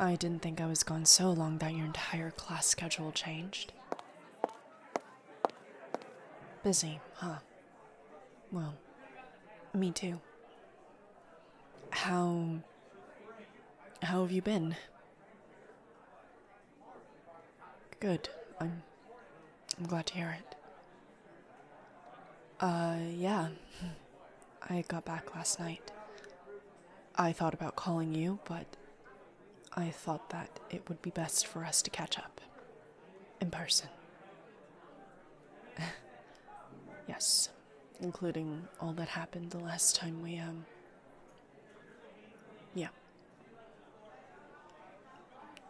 I didn't think I was gone so long that your entire class schedule changed. Busy, huh? Well, me too. How have you been? Good. I'm glad to hear it. Yeah. I got back last night. I thought about calling you, but I thought that it would be best for us to catch up. In person. Yes. Including all that happened the last time we, yeah.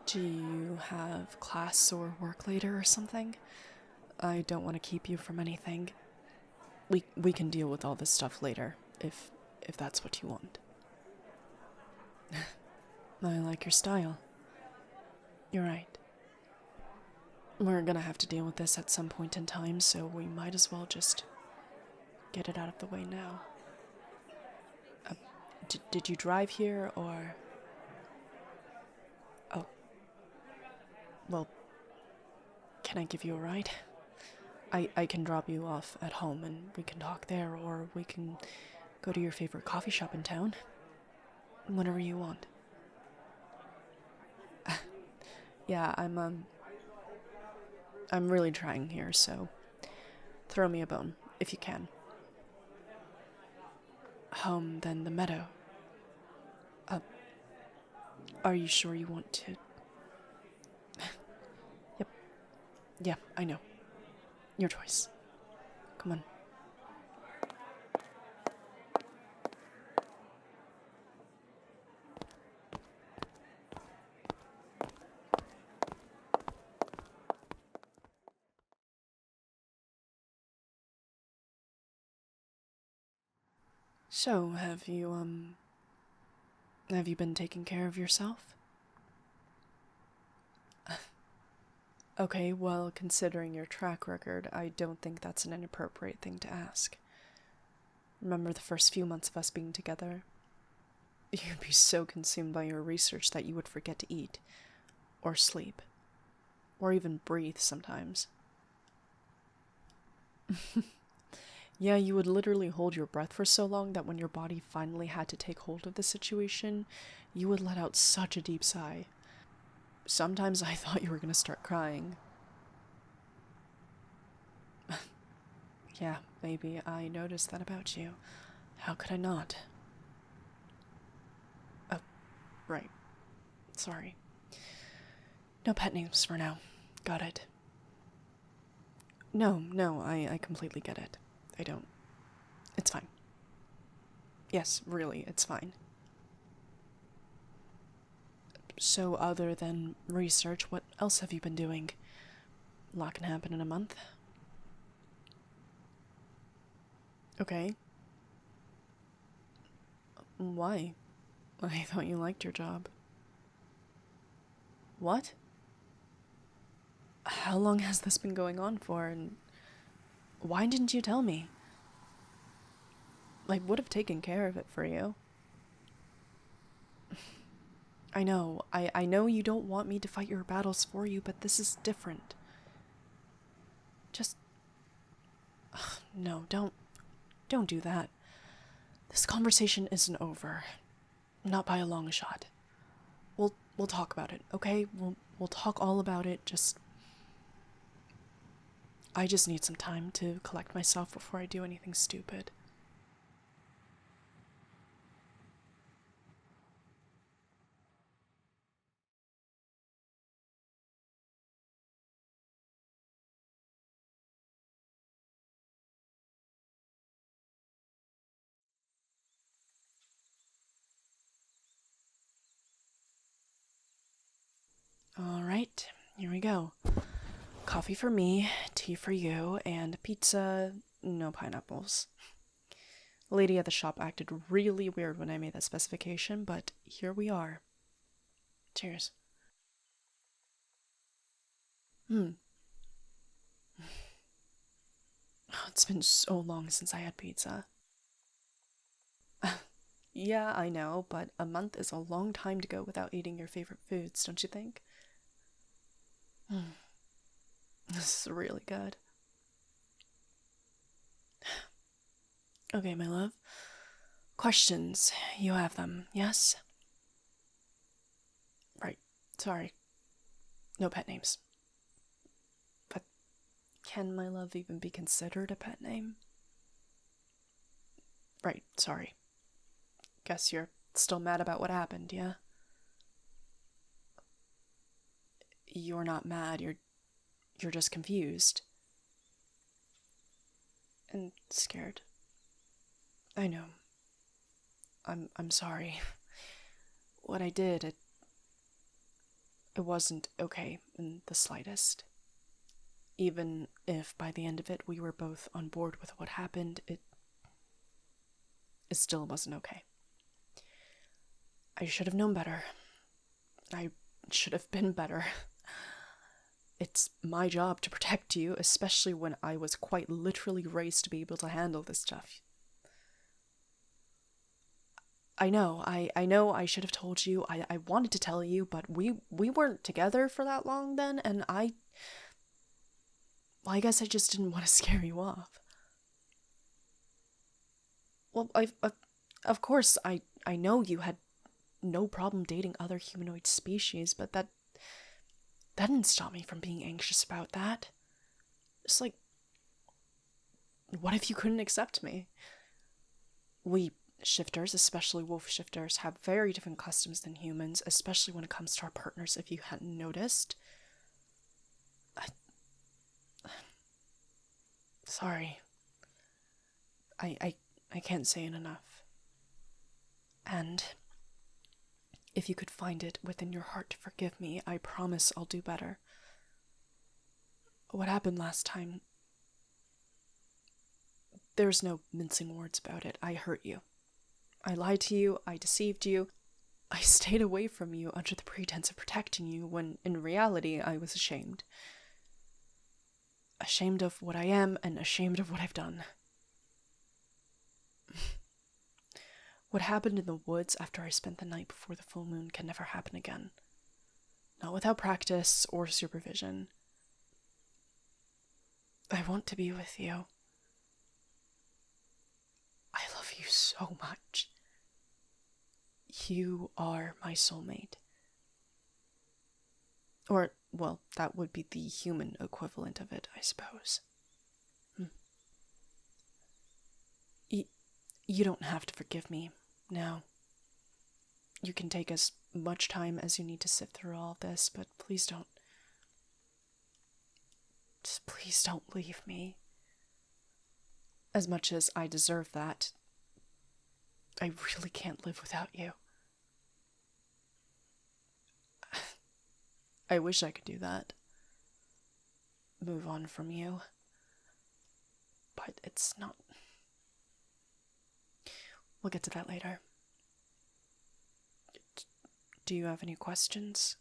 Do you have class or work later or something? I don't want to keep you from anything. We can deal with all this stuff later, if that's what you want. I like your style. You're right. We're gonna have to deal with this at some point in time, so we might as well just get it out of the way now. Did you drive here, or... Oh. Well, can I give you a ride? I can drop you off at home and we can talk there, or we can go to your favorite coffee shop in town. Whatever you want. Yeah, I'm really trying here, so throw me a bone, if you can. Home, then the meadow. Are you sure you want to... Yep. Yeah, I know. Your choice. Come on. So, have you been taking care of yourself? Okay, well, considering your track record, I don't think that's an inappropriate thing to ask. Remember the first few months of us being together? You'd be so consumed by your research that you would forget to eat, or sleep, or even breathe sometimes. Yeah, you would literally hold your breath for so long that when your body finally had to take hold of the situation, you would let out such a deep sigh. Sometimes I thought you were gonna start crying. Yeah, maybe I noticed that about you. How could I not? Oh, right. Sorry. No pet names for now. Got it. No, I completely get it. I don't. It's fine. Yes, really, it's fine. So, other than research, what else have you been doing? A lot can happen in a month. Okay. Why? I thought you liked your job. What? How long has this been going on for, and why didn't you tell me? I would have taken care of it for you. I know. I know you don't want me to fight your battles for you, but this is different. Just... Ugh, no, don't do that. This conversation isn't over. Not by a long shot. We'll talk about it, okay? We'll talk all about it, I just need some time to collect myself before I do anything stupid. Alright, here we go. Coffee for me, tea for you, and pizza, no pineapples. The lady at the shop acted really weird when I made that specification, but here we are. Cheers. Hmm. It's been so long since I had pizza. Yeah, I know, but a month is a long time to go without eating your favorite foods, don't you think? This is really good. Okay, my love. Questions. You have them, yes? Right. Sorry. No pet names. But can my love even be considered a pet name? Right, sorry. Guess you're still mad about what happened, yeah? You're not mad, you're just confused. And scared. I know. I'm sorry. What I did, it wasn't okay in the slightest. Even if by the end of it we were both on board with what happened, it still wasn't okay. I should have known better. I should have been better. It's my job to protect you, especially when I was quite literally raised to be able to handle this stuff. I know I should have told you. I wanted to tell you, but we weren't together for that long then, and well, I guess I just didn't want to scare you off. Well, of course, I know you had no problem dating other humanoid species, but that didn't stop me from being anxious about that. It's like, what if you couldn't accept me? We shifters, especially wolf shifters, have very different customs than humans, especially when it comes to our partners, if you hadn't noticed. Sorry. I can't say it enough. And if you could find it within your heart to forgive me, I promise I'll do better. What happened last time, there's no mincing words about it. I hurt you. I lied to you, I deceived you, I stayed away from you under the pretense of protecting you when in reality I was ashamed. Ashamed of what I am and ashamed of what I've done. What happened in the woods after I spent the night before the full moon can never happen again. Not without practice or supervision. I want to be with you. I love you so much. You are my soulmate. Or, well, that would be the human equivalent of it, I suppose. You don't have to forgive me now. You can take as much time as you need to sift through all this, but please don't. Just please don't leave me. As much as I deserve that, I really can't live without you. I wish I could do that. Move on from you. But it's not. We'll get to that later. Do you have any questions?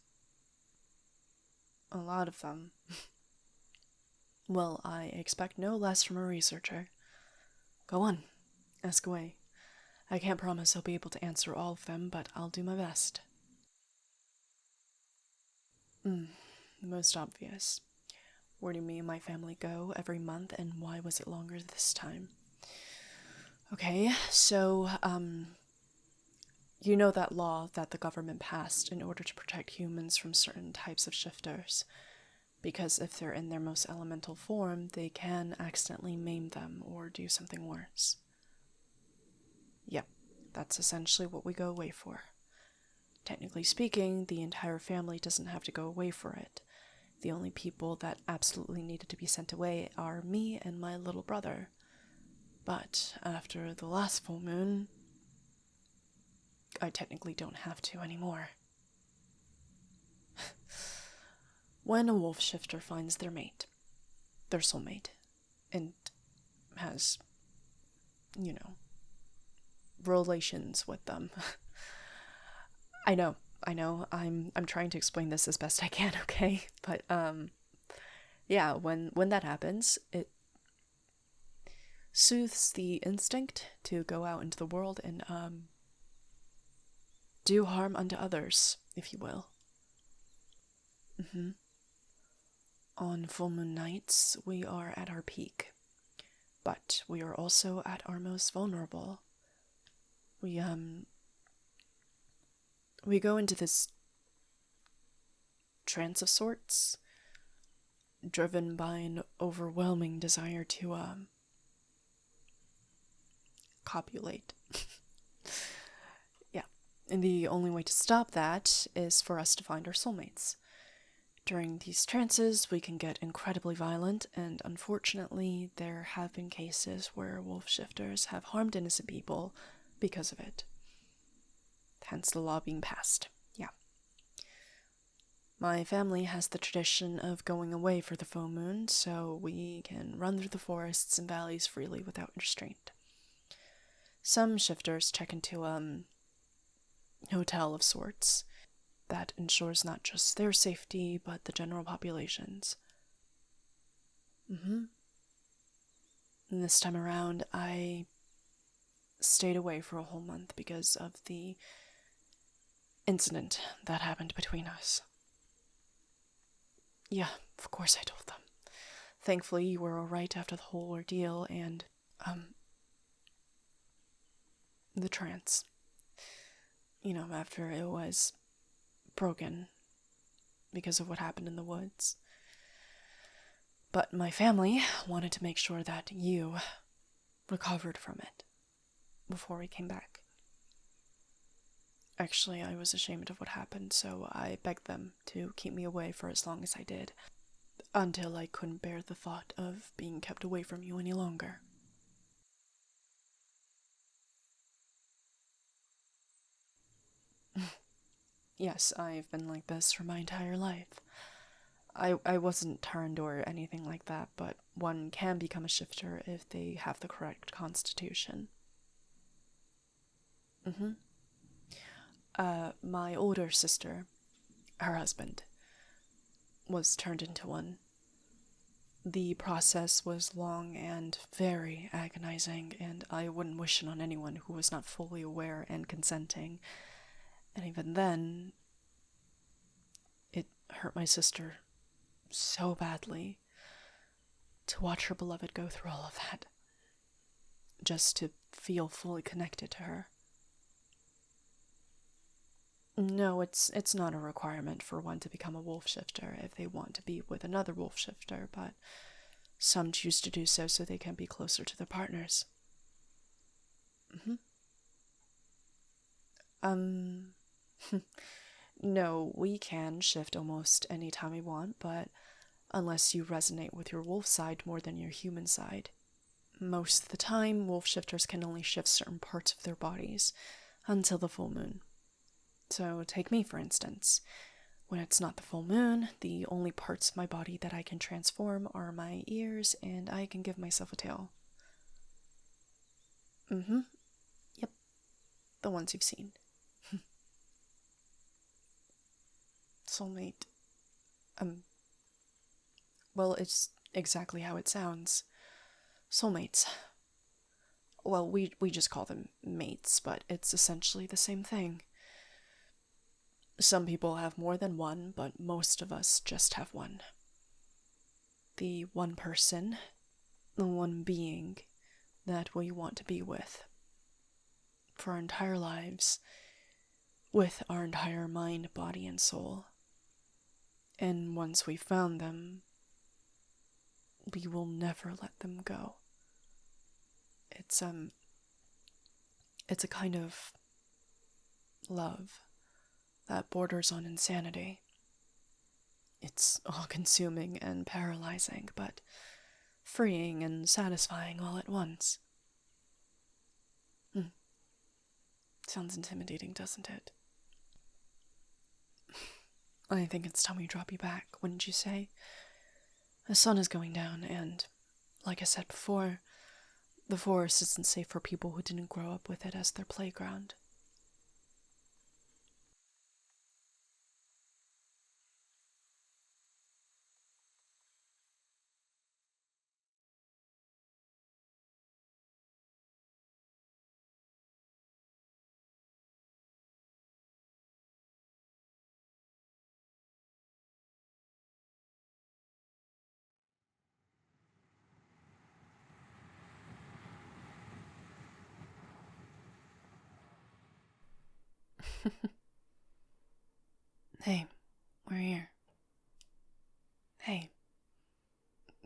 A lot of them. Well, I expect no less from a researcher. Go on, ask away. I can't promise I'll be able to answer all of them, but I'll do my best. The most obvious. Where do me and my family go every month, and why was it longer this time? Okay, so, you know that law that the government passed in order to protect humans from certain types of shifters. Because if they're in their most elemental form, they can accidentally maim them or do something worse. Yep, that's essentially what we go away for. Technically speaking, the entire family doesn't have to go away for it. The only people that absolutely needed to be sent away are me and my little brother. But after the last full moon, I technically don't have to anymore. When a wolf shifter finds their mate, their soulmate, and has, relations with them. I know, I'm trying to explain this as best I can, okay? But, yeah, when that happens, it soothes the instinct to go out into the world and, do harm unto others, if you will. On full moon nights, we are at our peak, but we are also at our most vulnerable. We go into this trance of sorts, driven by an overwhelming desire to, copulate. Yeah, and the only way to stop that is for us to find our soulmates. During these trances, we can get incredibly violent, and unfortunately, there have been cases where wolf shifters have harmed innocent people because of it. Hence the law being passed. Yeah. My family has the tradition of going away for the full moon, so we can run through the forests and valleys freely without restraint. Some shifters check into a hotel of sorts that ensures not just their safety, but the general population's. And this time around, I stayed away for a whole month because of the incident that happened between us. Yeah, of course I told them. Thankfully, you were alright after the whole ordeal, and, the trance. After it was broken because of what happened in the woods. But my family wanted to make sure that you recovered from it before we came back. Actually, I was ashamed of what happened, so I begged them to keep me away for as long as I did, until I couldn't bear the thought of being kept away from you any longer. Yes, I've been like this for my entire life. I wasn't turned or anything like that, but one can become a shifter if they have the correct constitution. My older sister, her husband, was turned into one. The process was long and very agonizing, and I wouldn't wish it on anyone who was not fully aware and consenting. And even then, it hurt my sister so badly to watch her beloved go through all of that, just to feel fully connected to her. No, it's not a requirement for one to become a wolf shifter if they want to be with another wolf shifter, but some choose to do so they can be closer to their partners. No, we can shift almost any time we want, but unless you resonate with your wolf side more than your human side. Most of the time, wolf shifters can only shift certain parts of their bodies until the full moon. So take me, for instance. When it's not the full moon, the only parts of my body that I can transform are my ears, and I can give myself a tail. Yep. The ones you've seen. Soulmate. Well, it's exactly how it sounds. Soulmates. Well, we just call them mates, but it's essentially the same thing. Some people have more than one, but most of us just have one. The one person, the one being that we want to be with for our entire lives, with our entire mind, body, and soul. And once we've found them, we will never let them go. It's a kind of love that borders on insanity. It's all-consuming and paralyzing, but freeing and satisfying all at once. Sounds intimidating, doesn't it? I think it's time we drop you back, wouldn't you say? The sun is going down, and, like I said before, the forest isn't safe for people who didn't grow up with it as their playground. Hey, we're here. Hey,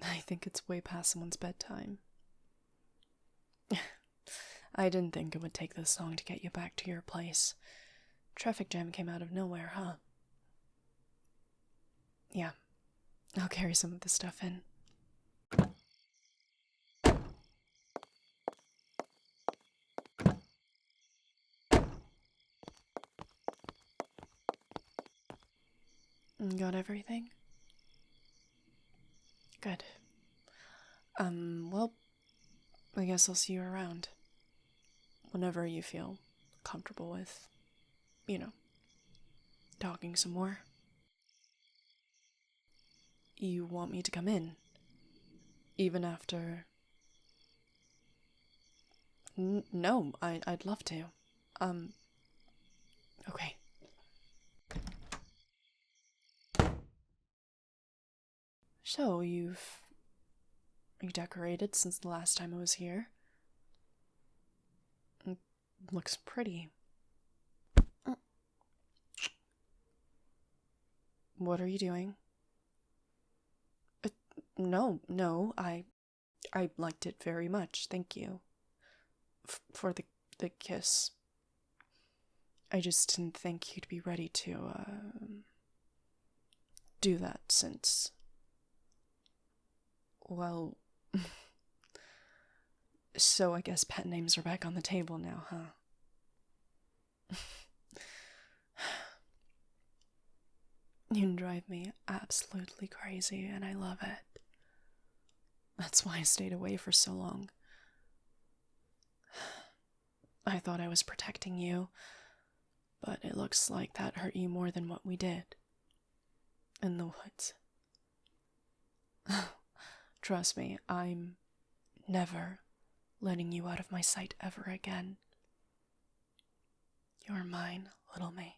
I think it's way past someone's bedtime. I didn't think it would take this long to get you back to your place. Traffic jam came out of nowhere, huh? Yeah, I'll carry some of the stuff in. Got everything? Good. Well, I guess I'll see you around. Whenever you feel comfortable with, talking some more. You want me to come in? Even after... No, I'd love to. Okay. So, you decorated since the last time I was here? Looks pretty. What are you doing? No, I liked it very much, thank you. For the kiss. I just didn't think you'd be ready to, do that since... Well... So I guess pet names are back on the table now, huh? You drive me absolutely crazy, and I love it. That's why I stayed away for so long. I thought I was protecting you, but it looks like that hurt you more than what we did. In the woods. Trust me, I'm never letting you out of my sight ever again. You're mine, little mate.